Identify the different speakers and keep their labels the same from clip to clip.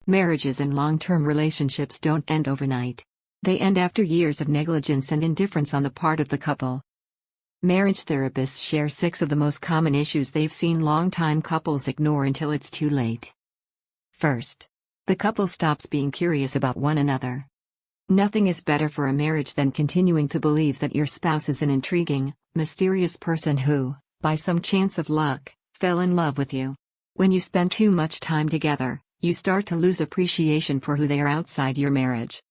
Speaker 1: Marriages and long-term relationships don't end overnight. They end after years of negligence and indifference on the part of the couple. Marriage therapists share 6 of the most common issues they've seen long-time couples ignore until it's too late. First, the couple stops being curious about one another. Nothing is better for a marriage than continuing to believe that your spouse is an intriguing, mysterious person who, by some chance of luck, fell in love with you. When you spend too much time together, you start to lose appreciation for who they are outside your marriage.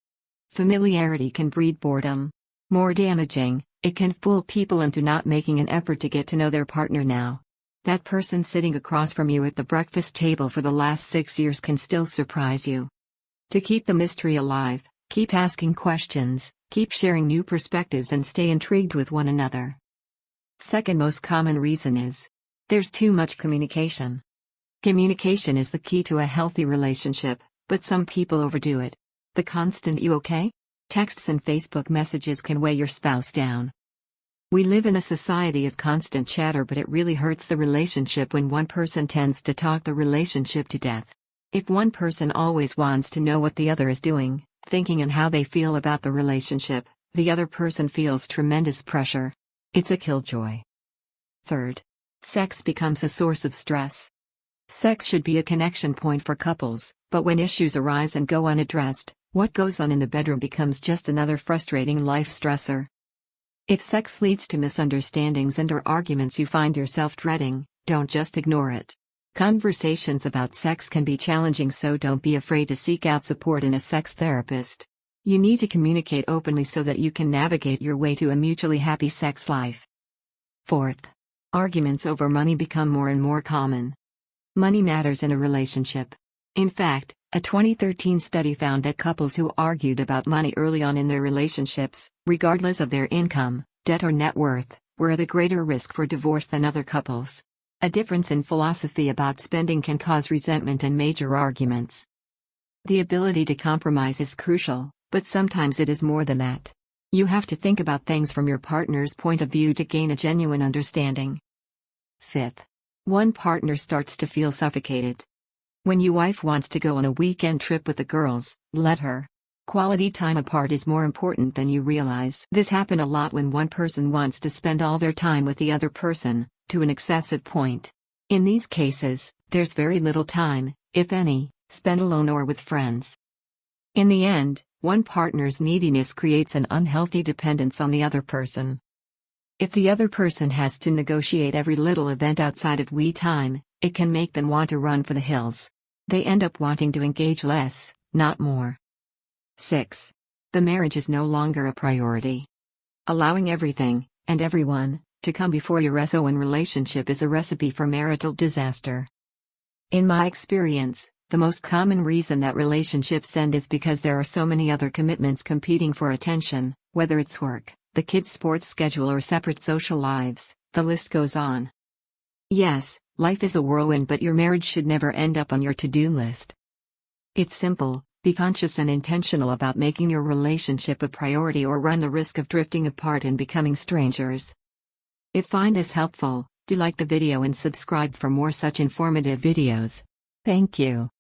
Speaker 1: Familiarity can breed boredom. More damaging, it can fool people into not making an effort to get to know their partner now. That person sitting across from you at the breakfast table for the last 6 years can still surprise you. To keep the mystery alive, keep asking questions, keep sharing new perspectives, and stay intrigued with one another. Second most common reason is there's too much communication. Communication is the key to a healthy relationship, but some people overdo it. The constant "you okay?" texts and Facebook messages can weigh your spouse down. We live in a society of constant chatter, but it really hurts the relationship when one person tends to talk the relationship to death. If one person always wants to know what the other is doing, thinking, and how they feel about the relationship, the other person feels tremendous pressure. It's a killjoy. Third, sex becomes a source of stress. Sex should be a connection point for couples, but when issues arise and go unaddressed, what goes on in the bedroom becomes just another frustrating life stressor. If sex leads to misunderstandings and/or arguments you find yourself dreading, don't just ignore it. Conversations about sex can be challenging, so don't be afraid to seek out support in a sex therapist. You need to communicate openly so that you can navigate your way to a mutually happy sex life. Fourth, arguments over money become more and more common. Money matters in a relationship. In fact, a 2013 study found that couples who argued about money early on in their relationships, regardless of their income, debt, or net worth, were at a greater risk for divorce than other couples. A difference in philosophy about spending can cause resentment and major arguments. The ability to compromise is crucial, but sometimes it is more than that. You have to think about things from your partner's point of view to gain a genuine understanding. Fifth, one partner starts to feel suffocated. When your wife wants to go on a weekend trip with the girls, let her. Quality time apart is more important than you realize. This happens a lot when one person wants to spend all their time with the other person, to an excessive point. In these cases, there's very little time, if any, spent alone or with friends. In the end, one partner's neediness creates an unhealthy dependence on the other person. If the other person has to negotiate every little event outside of we time, it can make them want to run for the hills. They end up wanting to engage less, not more. 6. The marriage is no longer a priority. Allowing everything, and everyone, to come before your SON relationship is a recipe for marital disaster. In my experience, the most common reason that relationships end is because there are so many other commitments competing for attention, whether it's work, the kids' sports schedule, or separate social lives. The list goes on. Yes, life is a whirlwind, but your marriage should never end up on your to-do list. It's simple: be conscious and intentional about making your relationship a priority, or run the risk of drifting apart and becoming strangers. If you find this helpful, do like the video and subscribe for more such informative videos. Thank you.